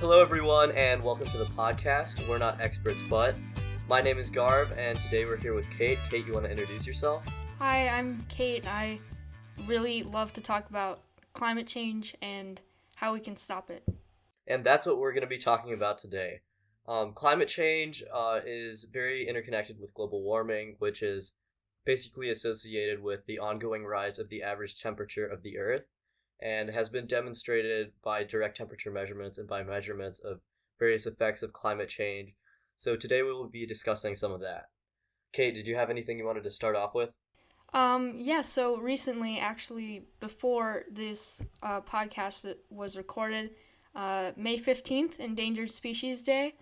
Hello, everyone, and welcome to the podcast. We're not experts, but my name is Garv, and today we're here with Kate. Kate, you want to introduce yourself? Hi, I'm Kate. I really love to talk about climate change and how we can stop it. And that's what we're going to be talking about today. Climate change is very interconnected with global warming, which is basically associated with the ongoing rise of the average temperature of the Earth, and has been demonstrated by direct temperature measurements and by measurements of various effects of climate change. So today we will be discussing some of that. Kate, did you have anything you wanted to start off with? So recently, actually, before this podcast was recorded, May 15th, Endangered Species Day.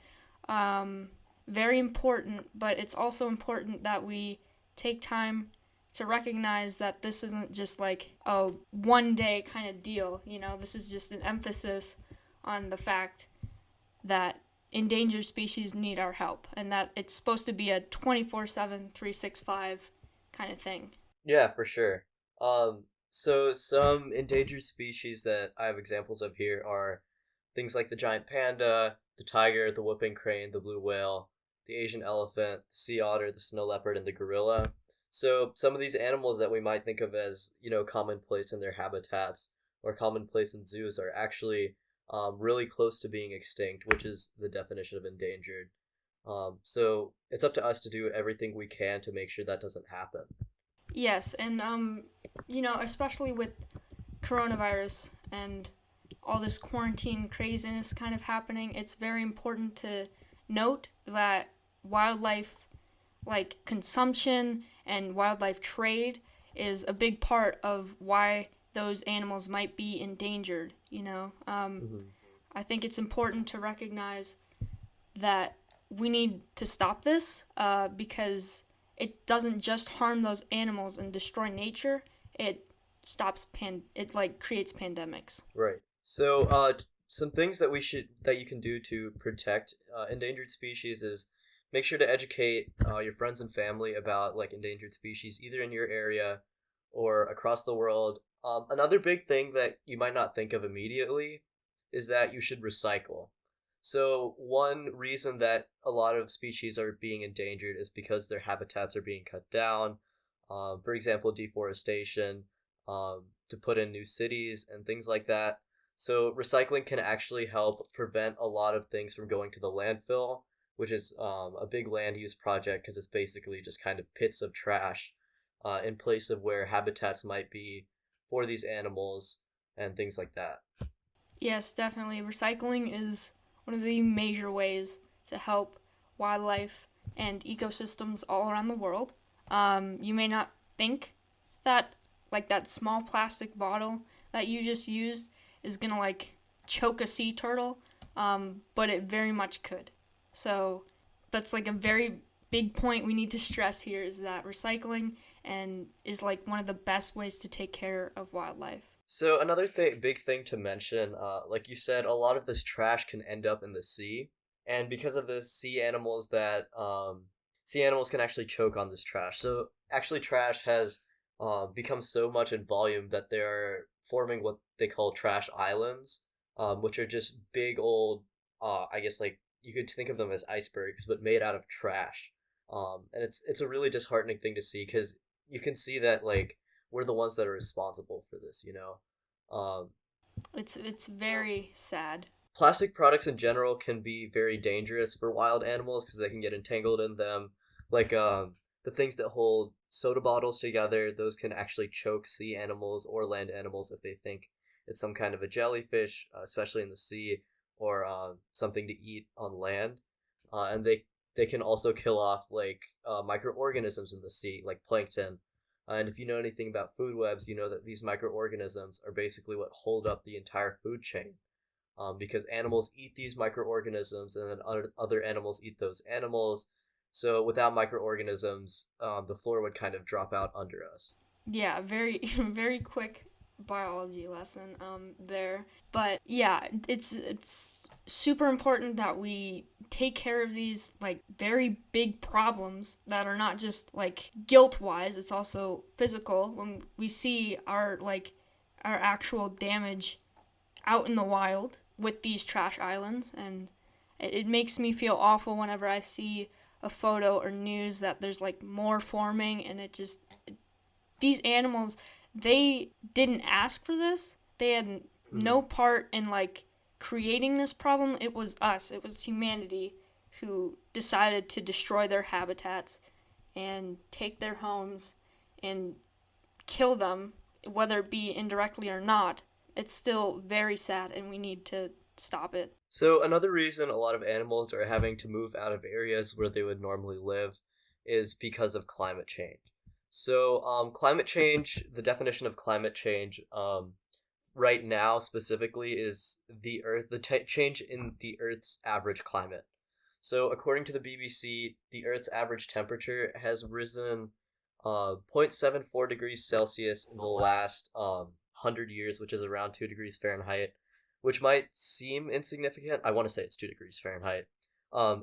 Very important, but it's also important that we take time to recognize that this isn't just like a one-day kind of deal. This is just an emphasis on the fact that endangered species need our help and that it's supposed to be a 24/7, 365 kind of thing. Yeah, for sure. So some endangered species that I have examples of here are things like the giant panda, the tiger, the whooping crane, the blue whale, the Asian elephant, the sea otter, the snow leopard, and the gorilla. So some of these animals that we might think of as, commonplace in their habitats or commonplace in zoos are actually really close to being extinct, which is the definition of endangered. So it's up to us to do everything we can to make sure that doesn't happen. Yes, and especially with coronavirus and all this quarantine craziness kind of happening, it's very important to note that wildlife like consumption and wildlife trade is a big part of why those animals might be endangered. I think it's important to recognize that we need to stop this because it doesn't just harm those animals and destroy nature. It creates pandemics. Right. So some things that you can do to protect endangered species is make sure to educate your friends and family about like endangered species, either in your area or across the world. Another big thing that you might not think of immediately is that you should recycle. So one reason that a lot of species are being endangered is because their habitats are being cut down. For example, deforestation, to put in new cities and things like that. So recycling can actually help prevent a lot of things from going to the landfill, which is a big land use project because it's basically just kind of pits of trash in place of where habitats might be for these animals and things like that. Yes, definitely. Recycling is one of the major ways to help wildlife and ecosystems all around the world. You may not think that like that small plastic bottle that you just used is gonna like choke a sea turtle, but it very much could. So that's like a very big point we need to stress here is that recycling is like one of the best ways to take care of wildlife. So another big thing to mention, like you said, a lot of this trash can end up in the sea, and because of this, sea animals can actually choke on this trash. So actually, trash has become so much in volume that they're forming what they call trash islands, which are just big old, I guess like you could think of them as icebergs, but made out of trash. And it's a really disheartening thing to see because you can see that like we're the ones that are responsible for this. It's very sad. Plastic products in general can be very dangerous for wild animals because they can get entangled in them. Like the things that hold soda bottles together, those can actually choke sea animals or land animals if they think it's some kind of a jellyfish, especially in the sea, or something to eat on land. And they can also kill off like microorganisms in the sea, like plankton. And if you know anything about food webs, you know that these microorganisms are basically what hold up the entire food chain. Because animals eat these microorganisms and then other animals eat those animals. So without microorganisms, the floor would kind of drop out under us. Yeah, very very quick biology lesson there. But yeah, it's super important that we take care of these like very big problems that are not just like guilt wise, it's also physical when we see our actual damage out in the wild. with these trash islands, and it makes me feel awful whenever I see a photo or news that there's like more forming, and these animals, they didn't ask for this. They had no part in like creating this problem. It was us. It was humanity who decided to destroy their habitats and take their homes and kill them, whether it be indirectly or not. It's still very sad, and we need to stop it. So another reason a lot of animals are having to move out of areas where they would normally live is because of climate change. So climate change, the definition of climate change, right now specifically is the change in the Earth's average climate. So according to the BBC, the Earth's average temperature has risen 0.74 degrees Celsius in the last 100 years, which is around 2 degrees Fahrenheit, which might seem insignificant. I want to say it's 2 degrees Fahrenheit.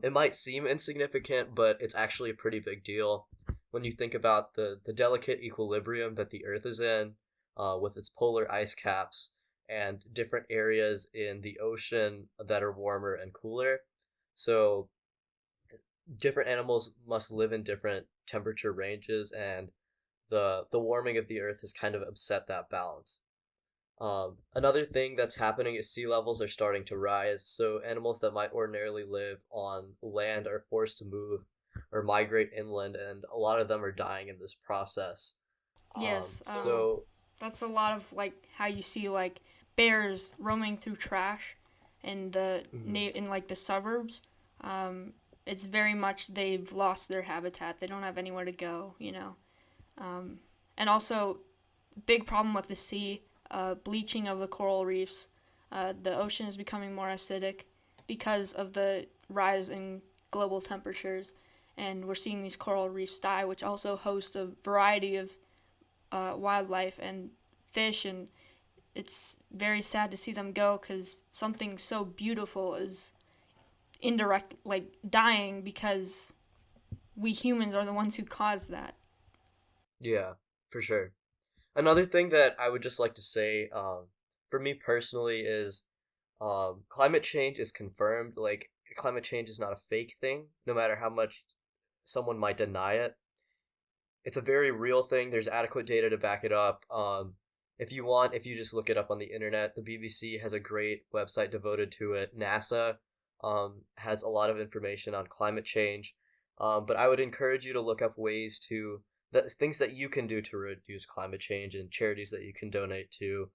It might seem insignificant, but it's actually a pretty big deal when you think about the delicate equilibrium that the Earth is in, with its polar ice caps and different areas in the ocean that are warmer and cooler. So different animals must live in different temperature ranges, and the warming of the Earth has kind of upset that balance. Another thing that's happening is sea levels are starting to rise, so animals that might ordinarily live on land are forced to move or migrate inland, and a lot of them are dying in this process. Yes, So, that's a lot of like how you see like bears roaming through trash in mhm. in like the suburbs. It's very much they've lost their habitat. They don't have anywhere to go, you know. Um, and also, big problem with the sea, bleaching of the coral reefs. The ocean is becoming more acidic because of the rise in global temperatures, and we're seeing these coral reefs die, which also host a variety of wildlife and fish, and it's very sad to see them go because something so beautiful is indirect, like dying because we humans are the ones who caused that. yeah, for sure. Another thing that I would just like to say, for me personally, is climate change is confirmed. Like, climate change is not a fake thing, no matter how much someone might deny it. It's a very real thing. There's adequate data to back it up. If you just look it up on the internet, the BBC has a great website devoted to it. NASA has a lot of information on climate change. But I would encourage you to look up ways to things that you can do to reduce climate change and charities that you can donate to.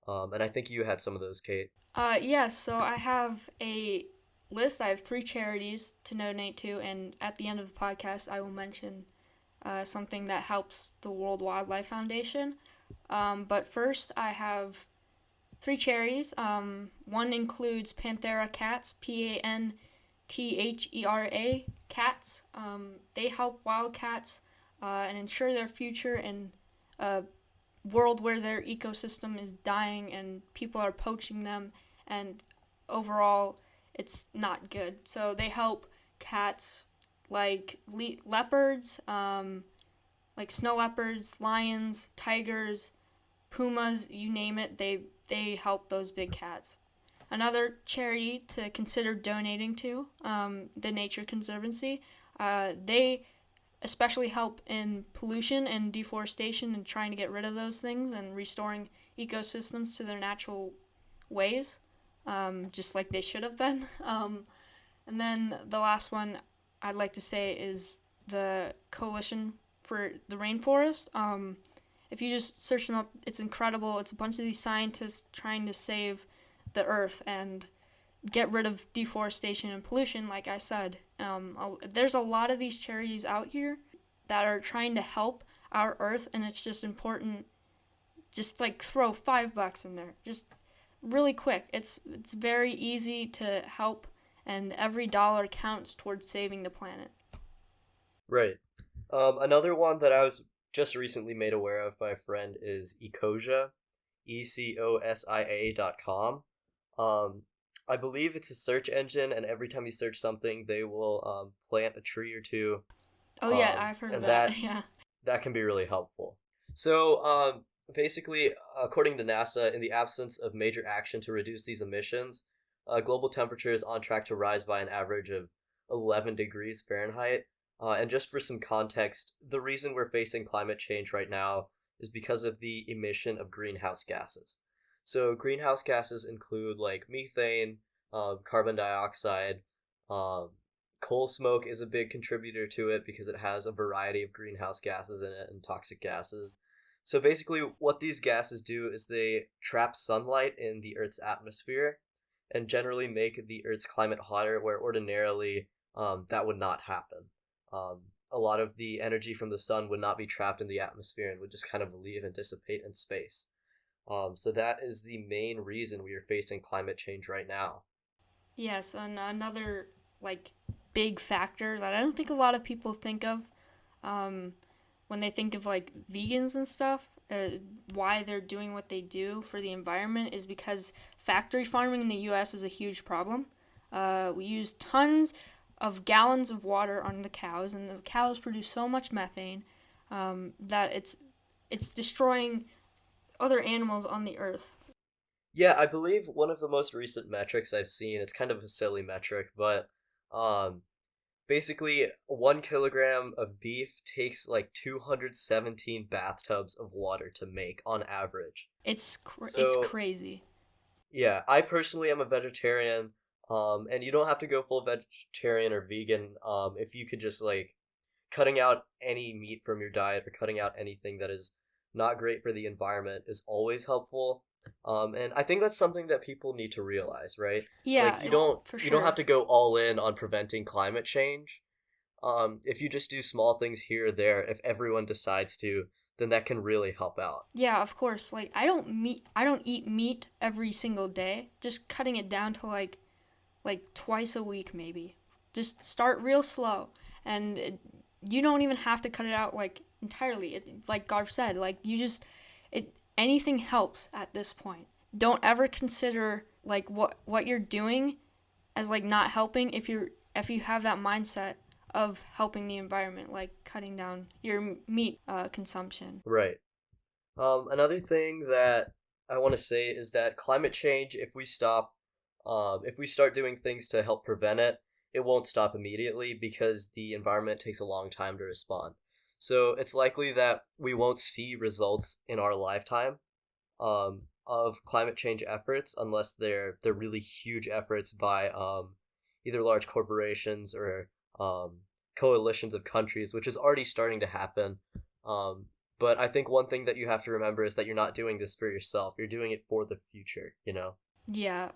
And I think you had some of those, Kate. Yes, so I have a list. I have three charities to donate to, and at the end of the podcast, I will mention something that helps the World Wildlife Foundation. But first, I have three charities. One includes Panthera Cats, Panthera cats. They help wildcats and ensure their future in a world where their ecosystem is dying and people are poaching them, and overall, it's not good. So they help cats like leopards, like snow leopards, lions, tigers, pumas, you name it. They help those big cats. Another charity to consider donating to, the Nature Conservancy. They especially help in pollution and deforestation and trying to get rid of those things and restoring ecosystems to their natural ways, just like they should have been. And then the last one I'd like to say is the Coalition for the Rainforest. If you just search them up, it's incredible. It's a bunch of these scientists trying to save the earth and get rid of deforestation and pollution, like I said. There's a lot of these charities out here that are trying to help our earth, and it's just important. Just like throw $5 in there, just really quick. It's very easy to help, and every dollar counts towards saving the planet. Right. Another one that I was just recently made aware of by a friend is Ecosia, ECOSIA.com. I believe it's a search engine, and every time you search something, they will plant a tree or two, Oh yeah, I've heard of and that. that Yeah. that can be really helpful. So, basically, according to NASA, in the absence of major action to reduce these emissions, global temperature is on track to rise by an average of 11 degrees Fahrenheit. And just for some context, the reason we're facing climate change right now is because of the emission of greenhouse gases. So greenhouse gases include like methane, carbon dioxide, um, coal smoke is a big contributor to it because it has a variety of greenhouse gases in it and toxic gases. So basically, what these gases do is they trap sunlight in the Earth's atmosphere and generally make the Earth's climate hotter, where ordinarily that would not happen. Um, a lot of the energy from the sun would not be trapped in the atmosphere and would just kind of leave and dissipate in space. So that is the main reason we are facing climate change right now. Yes, and another like big factor that I don't think a lot of people think of um, when they think of like vegans and stuff, why they're doing what they do for the environment is because factory farming in the U.S. is a huge problem. We use tons of gallons of water on the cows, and the cows produce so much methane that it's destroying other animals on the earth. Yeah, I believe one of the most recent metrics I've seen, it's kind of a silly metric, but um, basically 1 kilogram of beef takes like 217 bathtubs of water to make on average. It's So crazy. yeah, I personally am a vegetarian, and you don't have to go full vegetarian or vegan, if you could just like cutting out any meat from your diet or cutting out anything that is not great for the environment is always helpful. And I think that's something that people need to realize, right? Like Yeah, for you don't have sure. to go all in on preventing climate change. If you just do small things here or there, if everyone decides to, then that can really help out. Yeah, of course. Like I don't eat meat every single day. Just cutting it down to like twice a week maybe. Just start real slow, and you don't even have to cut it out like entirely. Like Garv said, like you just it anything helps at this point. Don't ever consider like what you're doing as like not helping if you have that mindset of helping the environment, like cutting down your meat consumption. Right. Another thing that I want to say is that climate change, if we start doing things to help prevent it, it won't stop immediately because the environment takes a long time to respond. So it's likely that we won't see results in our lifetime, of climate change efforts unless they're really huge efforts by either large corporations or coalitions of countries, which is already starting to happen. Um, but I think one thing that you have to remember is that you're not doing this for yourself. You're doing it for the future, you know? Yeah,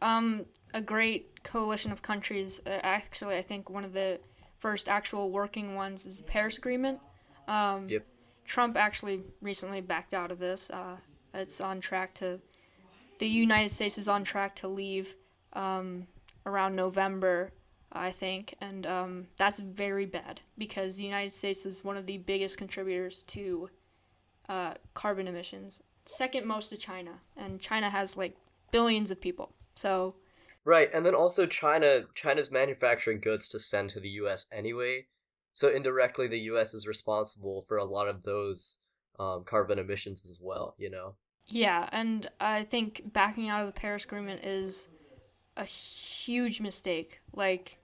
a great coalition of countries. Actually, I think one of the first actual working ones is the Paris Agreement. Um, Yep. Trump actually recently backed out of this. It's on track to, the United States is on track to leave around November, I think, and that's very bad because the United States is one of the biggest contributors to carbon emissions, second most to China, and China has like billions of people. So Right, and then also China's manufacturing goods to send to the US anyway. So indirectly the US is responsible for a lot of those carbon emissions as well, you know? yeah, and I think backing out of the Paris Agreement is a huge mistake. Like,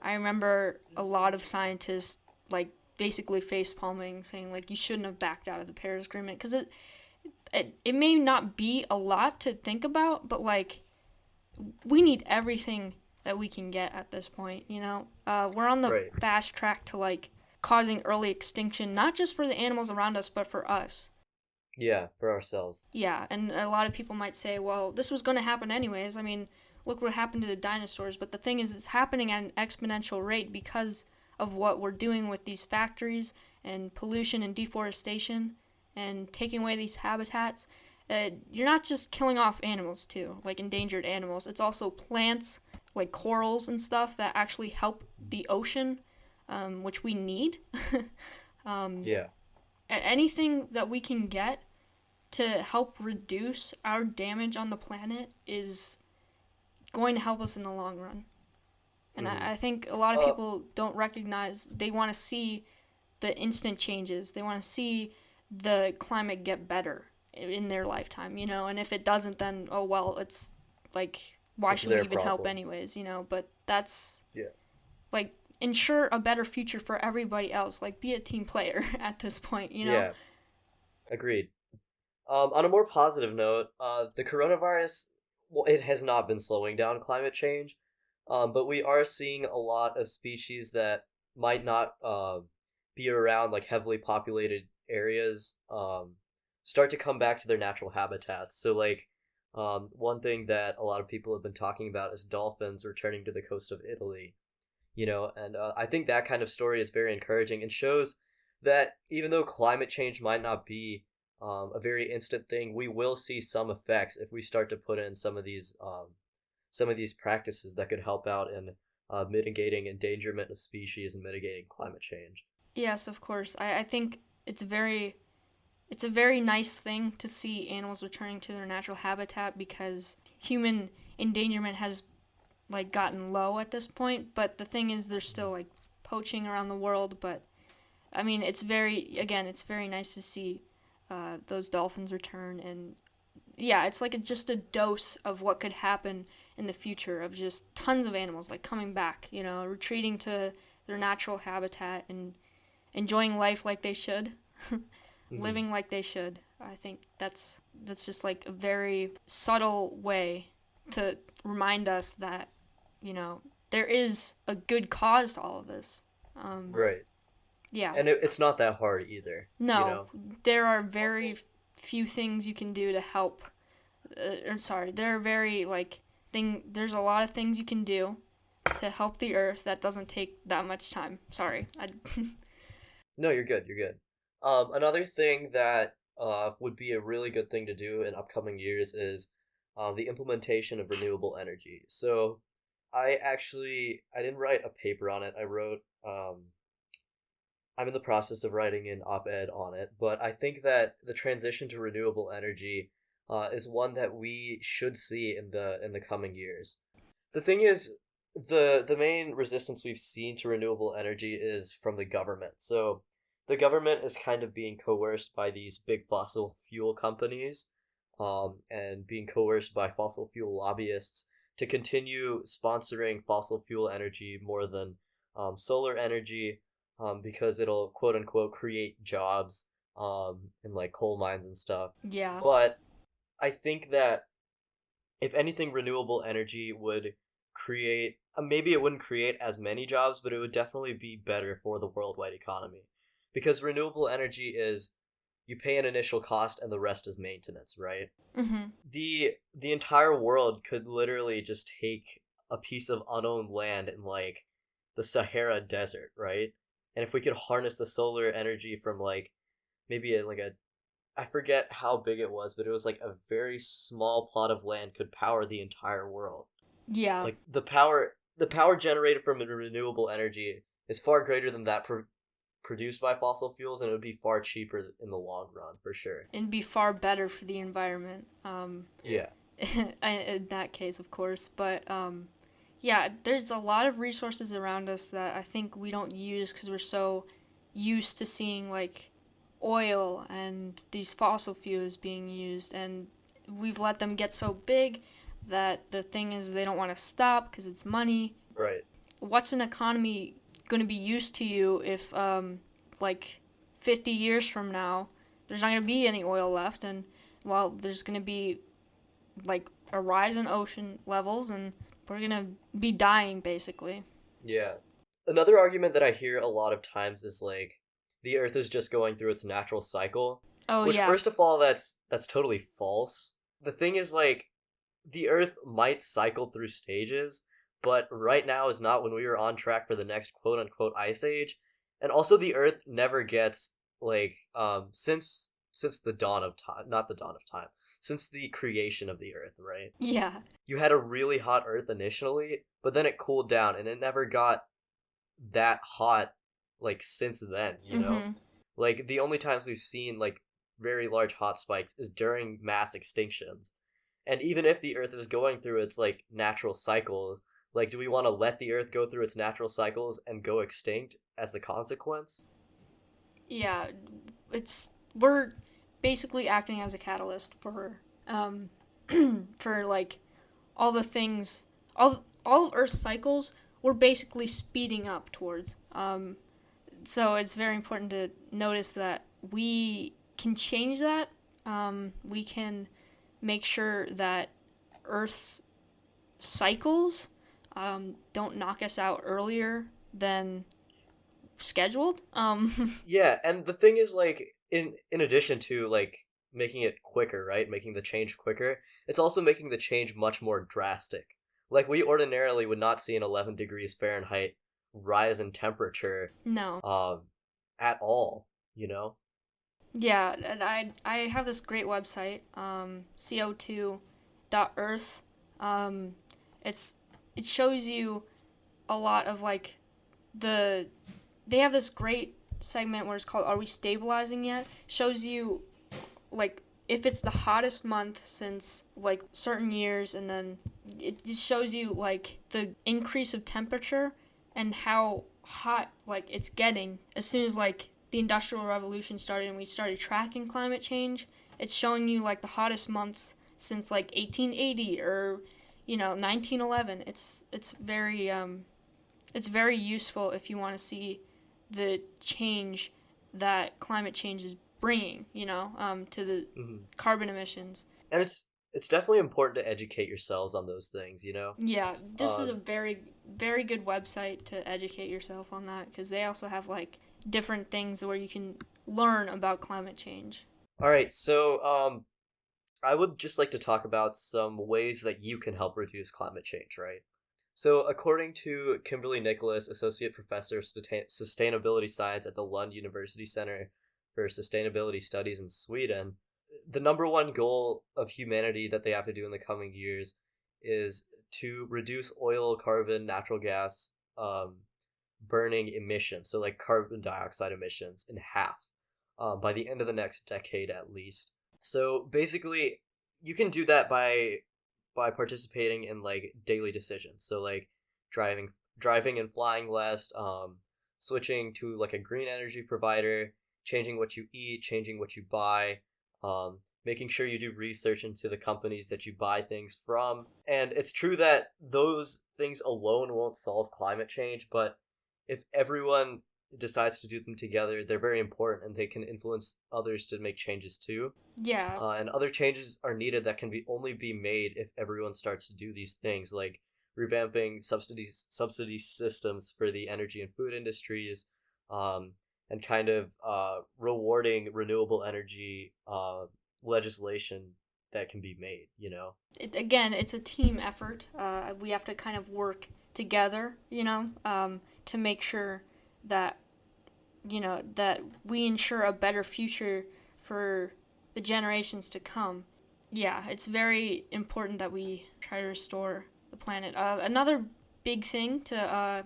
I remember a lot of scientists like basically face palming, saying like you shouldn't have backed out of the Paris Agreement because it may not be a lot to think about, but like we need everything that we can get at this point. You know, we're on the Right. fast track to like causing early extinction, not just for the animals around us, but for us. Yeah, for ourselves. Yeah, and a lot of people might say, well, this was going to happen anyways. I mean, look what happened to the dinosaurs. But the thing is, it's happening at an exponential rate because of what we're doing with these factories and pollution and deforestation and taking away these habitats. You're not just killing off animals, too, like endangered animals. It's also plants, like corals and stuff, that actually help the ocean, which we need. Yeah. Anything that we can get to help reduce our damage on the planet is going to help us in the long run. And Hmm. I think a lot of Uh, people don't recognize, they want to see the instant changes. They want to see the climate get better in their lifetime, you know? And if it doesn't, then, oh well, it's like why It's should we their even help problem. anyways, you know? But that's Yeah. like ensure a better future for everybody else. Like be a team player at this point, you know? Yeah. Agreed. On a more positive note, the coronavirus, well, it has not been slowing down climate change, but we are seeing a lot of species that might not be around like heavily populated areas start to come back to their natural habitats. So, like, one thing that a lot of people have been talking about is dolphins returning to the coast of Italy, and I think that kind of story is very encouraging and shows that even though climate change might not be a very instant thing, we will see some effects if we start to put in some of these practices that could help out in mitigating endangerment of species and mitigating climate change. Yes, of course. I think it's a very nice thing to see animals returning to their natural habitat because human endangerment has like gotten low at this point, but the thing is there's still like poaching around the world, but I mean it's very nice to see those dolphins return, and yeah, it's like just a dose of what could happen in the future of just tons of animals like coming back, you know, retreating to their natural habitat and enjoying life like they should, Hmm. living like they should. I think that's just like a very subtle way to remind us that, you know, there is a good cause to all of this. Um, Right. yeah, And it's not that hard either, you no, know? there are very few things you can do to help. I'm sorry, there are very like There's a lot of things you can do to help the earth that doesn't take that much time. Sorry, No, you're good. You're good. Another thing that would be a really good thing to do in upcoming years is the implementation of renewable energy. So, I didn't write a paper on it. I'm in the process of writing an op-ed on it, but I think that the transition to renewable energy is one that we should see in the coming years. The thing is, the main resistance we've seen to renewable energy is from the government. So the government is kind of being coerced by these big fossil fuel companies, and being coerced by fossil fuel lobbyists to continue sponsoring fossil fuel energy more than solar energy, because it'll quote unquote create jobs in like coal mines and stuff. yeah, But I think that if anything, renewable energy would create, maybe it wouldn't create as many jobs, but it would definitely be better for the worldwide economy. Because renewable energy is, you pay an initial cost and the rest is maintenance, right? mhm, The entire world could literally just take a piece of unowned land in like the Sahara Desert, right? And if we could harness the solar energy from like maybe like a, I forget how big it was, but it was like a very small plot of land could power the entire world. yeah. Like the power generated from renewable energy is far greater than that produced by fossil fuels, and it would be far cheaper in the long run for sure. And be far better for the environment. Yeah. In that case, of course, but yeah, there's a lot of resources around us that I think we don't use because we're so used to seeing like oil and these fossil fuels being used, and we've let them get so big that the thing is they don't want to stop because it's money. Right. What's an economy going to be used to you if like 50 years from now there's not going to be any oil left, and well, there's going to be like a rise in ocean levels, and we're going to be dying basically. Yeah. Another argument that I hear a lot of times is like the earth is just going through its natural cycle, Oh which yeah. first of all that's totally false. The thing is like the earth might cycle through stages, but right now is not when we are on track for the next quote unquote ice age. And also the earth never gets like since the dawn of time, not the dawn of time, since the creation of the earth, right? Yeah. You had a really hot earth initially, but then it cooled down and it never got that hot like since then, you know? Mhm. Like the only times we've seen like very large hot spikes is during mass extinctions. And even if the earth is going through its like natural cycles, like do we want to let the earth go through its natural cycles and go extinct as the consequence? Yeah, it's we're basically acting as a catalyst for for like all the things, all of Earth's cycles, we're basically speeding up towards. So it's very important to notice that we can change that. We can make sure that Earth's cycles don't knock us out earlier than scheduled. Yeah, and the thing is, like, in addition to like making it quicker, right? Making the change quicker, it's also making the change much more drastic. Like we ordinarily would not see an 11 degrees Fahrenheit rise in temperature No. um at all, you know? Yeah, and I have this great website, co2.earth. Um, it's it shows you a lot of like the they have this great segment where it's called "Are We Stabilizing Yet?" Shows you like if it's the hottest month since like certain years, and then it just shows you like the increase of temperature and how hot like it's getting as soon as like the industrial revolution started and we started tracking climate change. It's showing you like the hottest months since like 1880 or 1911. It's very useful if you want to see the change that climate change is bringing, to the Hmm. carbon emissions. And it's definitely important to educate yourselves on those things, you know? Yeah, this is a Um very, very good website to educate yourself on that because they also have like different things where you can learn about climate change. all right, so I would just like to talk about some ways that you can help reduce climate change, right? So, according to Kimberly Nicholas, Associate Professor of Sustainability Science at the Lund University Center for Sustainability Studies in Sweden, the number one goal of humanity that they have to do in the coming years is to reduce oil, carbon, natural gas burning emissions, so like carbon dioxide emissions, in half by the end of the next decade at least. So basically, you can do that by participating in like daily decisions. So like driving and flying less, switching to like a green energy provider, changing what you eat, changing what you buy, making sure you do research into the companies that you buy things from. And it's true that those things alone won't solve climate change, but if everyone decides to do them together, they're very important and they can influence others to make changes too. Yeah, And other changes are needed that can be only be made if everyone starts to do these things, like revamping subsidy systems for the energy and food industries, um, and kind of rewarding renewable energy legislation that can be made. You know. again, it's a team effort. We have to kind of work together, to make sure that that we ensure a better future for the generations to come. Yeah, it's very important that we try to restore the planet. Another big thing to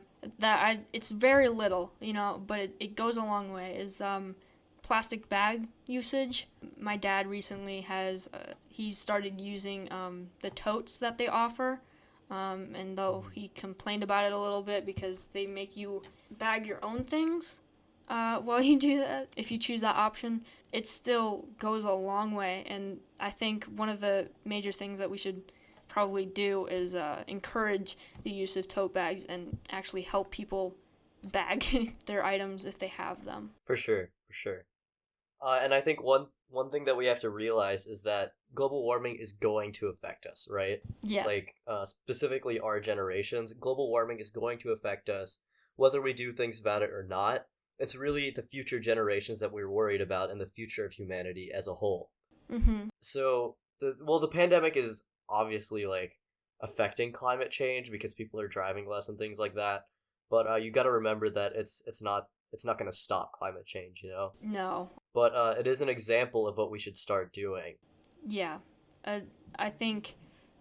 it's very little, but it goes a long way, is plastic bag usage. My dad recently has he started using the totes that they offer, and though he complained about it a little bit because they make you bag your own things while you do that, if you choose that option, it still goes a long way. And I think one of the major things that we should probably do is encourage the use of tote bags and actually help people bag their items if they have them. For sure, for sure. And I think one thing that we have to realize is that global warming is going to affect us, right? Yeah. Like specifically our generations, global warming is going to affect us whether we do things about it or not. It's really the future generations that we're worried about and the future of humanity as a whole. Mhm. So the pandemic is obviously like affecting climate change because people are driving less and things like that. But you got to remember that it's not going to stop climate change, you know. No. But it is an example of what we should start doing. Yeah. Uh, I think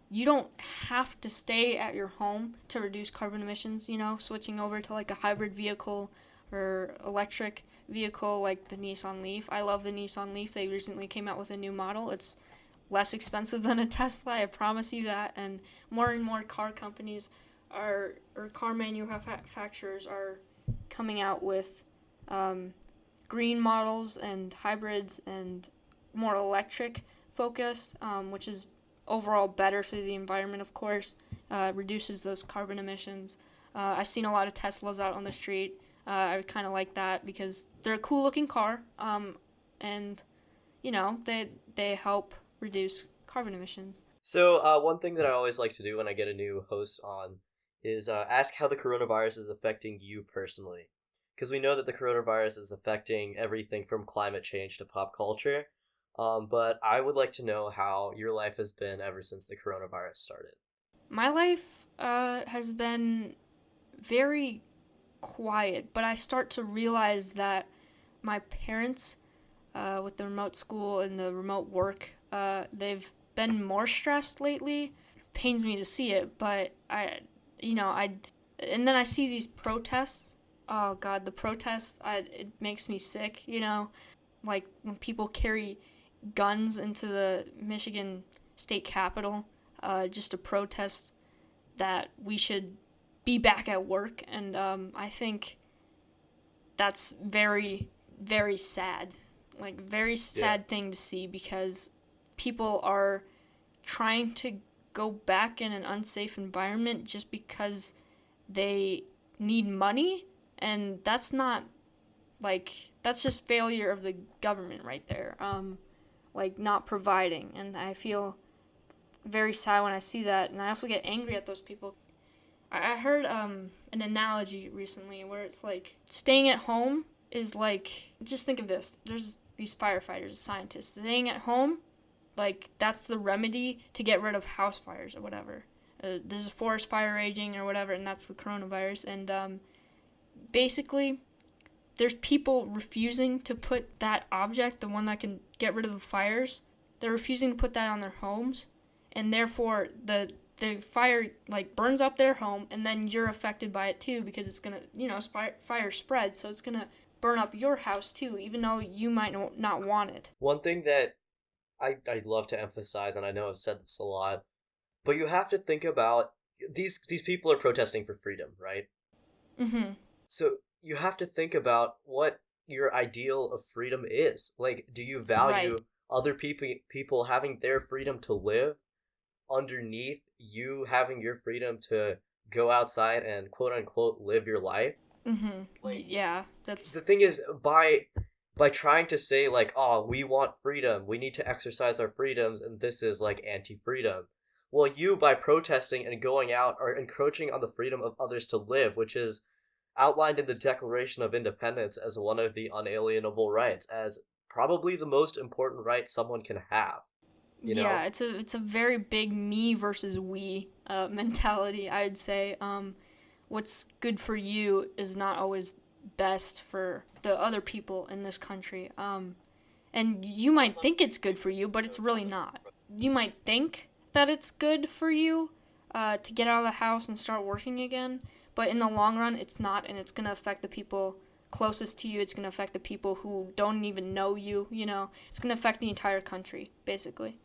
you don't have to stay at your home to reduce carbon emissions, switching over to like a hybrid vehicle or electric vehicle like the Nissan Leaf. I love the Nissan Leaf. They recently came out with a new model. It's less expensive than a Tesla, I promise you that. And more car companies or car manufacturers are coming out with green models and hybrids and more electric focused, which is overall better for the environment, of course. Reduces those carbon emissions. I've seen a lot of Teslas out on the street. I kind of like that because they're a cool looking car, and they help reduce carbon emissions. So, one thing that I always like to do when I get a new host on is ask how the coronavirus is affecting you personally. Because we know that the coronavirus is affecting everything from climate change to pop culture. But I would like to know how your life has been ever since the coronavirus started. My life has been very quiet, but I start to realize that my parents, with the remote school and the remote work, they've been more stressed lately. It pains me to see it, but and then I see these protests. Oh God, the protests! It makes me sick. Like when people carry guns into the Michigan state capitol, just to protest that we should be back at work, and I think that's very, very sad. Like very sad thing to see because people are trying to go back in an unsafe environment just because they need money, and that's not that's just failure of the government right there. Like not providing, and I feel very sad when I see that, and I also get angry at those people. I heard an analogy recently where it's like staying at home is like, just think of this. There's these firefighters, scientists staying at home, like that's the remedy to get rid of house fires or whatever. There's a forest fire raging or whatever, and that's the coronavirus. And basically, there's people refusing to put that object, the one that can get rid of the fires, they're refusing to put that on their homes, and therefore the fire burns up their home, and then you're affected by it too because it's gonna fire spreads, so it's gonna burn up your house too, even though you might not want it. One thing that I'd love to emphasize, and I know I've said this a lot, but you have to think about these people are protesting for freedom, right? Mm-hmm. So you have to think about what your ideal of freedom is. Like, do you value Right. other people having their freedom to live underneath you having your freedom to go outside and quote unquote live your life? Mm-hmm. Like, Yeah, that's the thing is, by trying to say like, oh, we want freedom, we need to exercise our freedoms, and this is like anti-freedom. Well, you, by protesting and going out, are encroaching on the freedom of others to live, which is outlined in the Declaration of Independence as one of the unalienable rights, as probably the most important right someone can have. You yeah, know? it's a very big me versus we mentality, I'd say. What's good for you is not always best for the other people in this country. And you might think it's good for you, but it's really not. You might think that it's good for you to get out of the house and start working again, but in the long run, it's not, and it's going to affect the people closest to you. It's going to affect the people who don't even know you, It's going to affect the entire country, basically.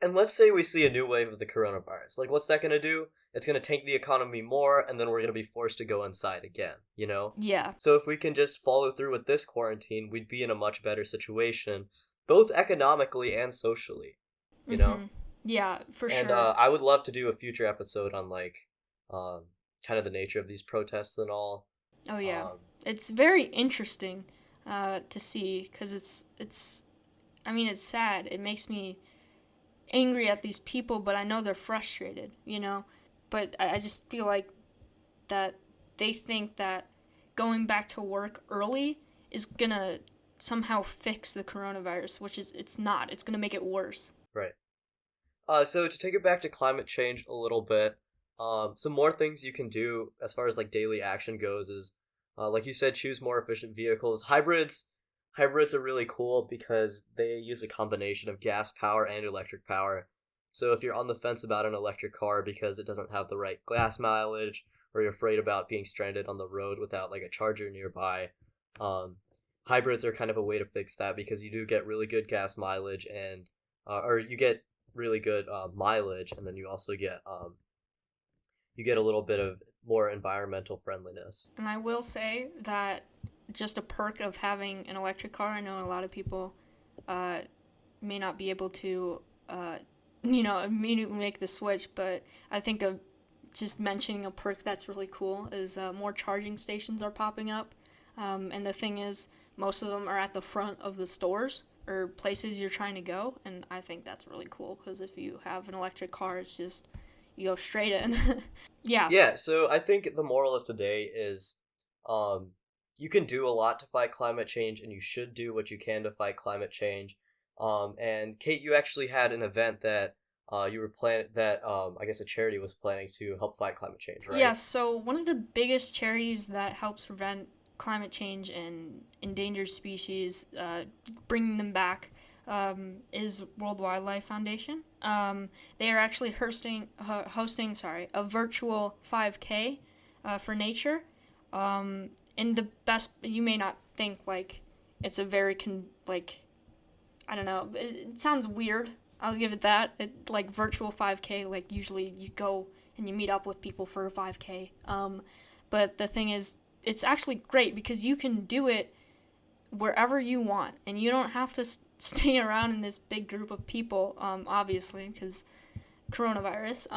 And let's say we see a new wave of the coronavirus. Like, what's that going to do? It's going to tank the economy more, and then we're going to be forced to go inside again, you know? Yeah. So if we can just follow through with this quarantine, we'd be in a much better situation, both economically and socially, you know? Mm-hmm. Yeah, for And sure. I would love to do a future episode on, like, um, kind of the nature of these protests and all. Oh yeah, Um, it's very interesting to see because it's. I mean, it's sad. It makes me angry at these people, but I know they're frustrated. But I just feel like that they think that going back to work early is gonna somehow fix the coronavirus, which is it's not. It's gonna make it worse. right. So to take it back to climate change a little bit, some more things you can do as far as like daily action goes is, like you said, choose more efficient vehicles. Hybrids are really cool because they use a combination of gas power and electric power. So if you're on the fence about an electric car because it doesn't have the right gas mileage, or you're afraid about being stranded on the road without like a charger nearby, um, hybrids are kind of a way to fix that because you do get really good gas mileage and or you get really good mileage, and then you get a little bit of more environmental friendliness. And I will say that just a perk of having an electric car, I know a lot of people uh, may not be able to immediately make the switch, but I think of just mentioning a perk that's really cool is more charging stations are popping up. And the thing is, most of them are at the front of the stores or places you're trying to go. And I think that's really cool because if you have an electric car, it's just, you go straight in. Yeah. Yeah, so I think the moral of today is um, you can do a lot to fight climate change, and you should do what you can to fight climate change. And Kate, you actually had an event that you were planning that I guess a charity was planning to help fight climate change, right? Yes, so one of the biggest charities that helps prevent climate change and endangered species, bringing them back, is World Wildlife Foundation. They are actually hosting a virtual 5K for nature. And the best, you may not think like it's a very I don't know, it sounds weird. I'll give it that. Like virtual 5K, like usually you go and you meet up with people for a 5K. But the thing is, it's actually great because you can do it wherever you want, and you don't have to stay around in this big group of people. Obviously, because coronavirus.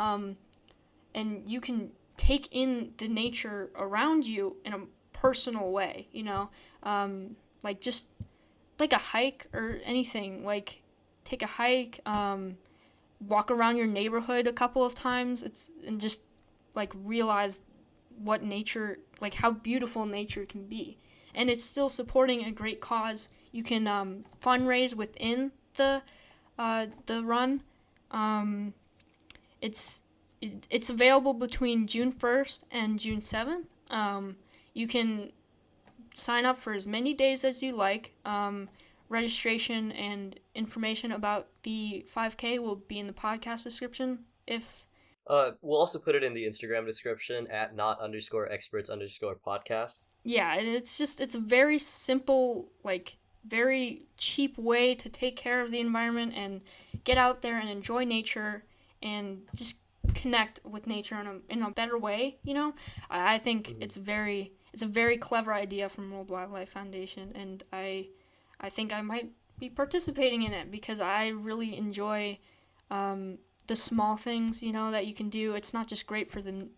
And you can take in the nature around you in a personal way. Like just like a hike or anything. Like take a hike. Walk around your neighborhood a couple of times. And just like realize what nature, like how beautiful nature can be. And it's still supporting a great cause. You can fundraise within the run. It's available between June 1st and June 7th. You can sign up for as many days as you like. Registration and information about the 5K will be in the podcast description. We'll also put it in the Instagram description at not_experts_podcast. Yeah, and it's a very simple, like very cheap way to take care of the environment and get out there and enjoy nature and just connect with nature in a better way. I think it's a very clever idea from World Wildlife Foundation, and I think I might be participating in it because I really enjoy the small things that you can do. It's not just great for the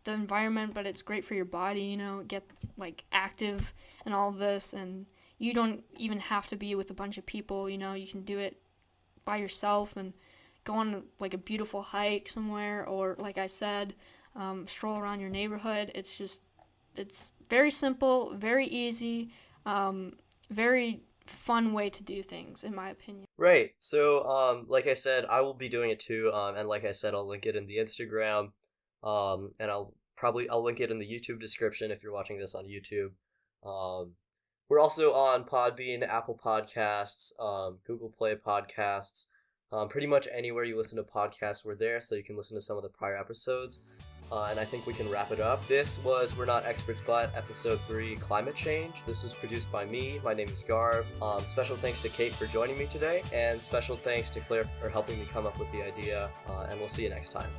environment, but it's great for your body. Get like active and all of this, and you don't even have to be with a bunch of people. You can do it by yourself and go on like a beautiful hike somewhere, or like I said, stroll around your neighborhood. It's very simple, very easy, very fun way to do things, in my opinion. Right. So, like I said, I will be doing it too. And like I said, I'll link it in the Instagram. And I'll link it in the YouTube description if you're watching this on YouTube. We're also on Podbean, Apple Podcasts, Google Play Podcasts. Pretty much anywhere you listen to podcasts, we're there, so you can listen to some of the prior episodes. And I think we can wrap it up. This was We're Not Experts But, Episode 3, Climate Change. This was produced by me. My name is Garv. Special thanks to Kate for joining me today, and special thanks to Claire for helping me come up with the idea. And we'll see you next time.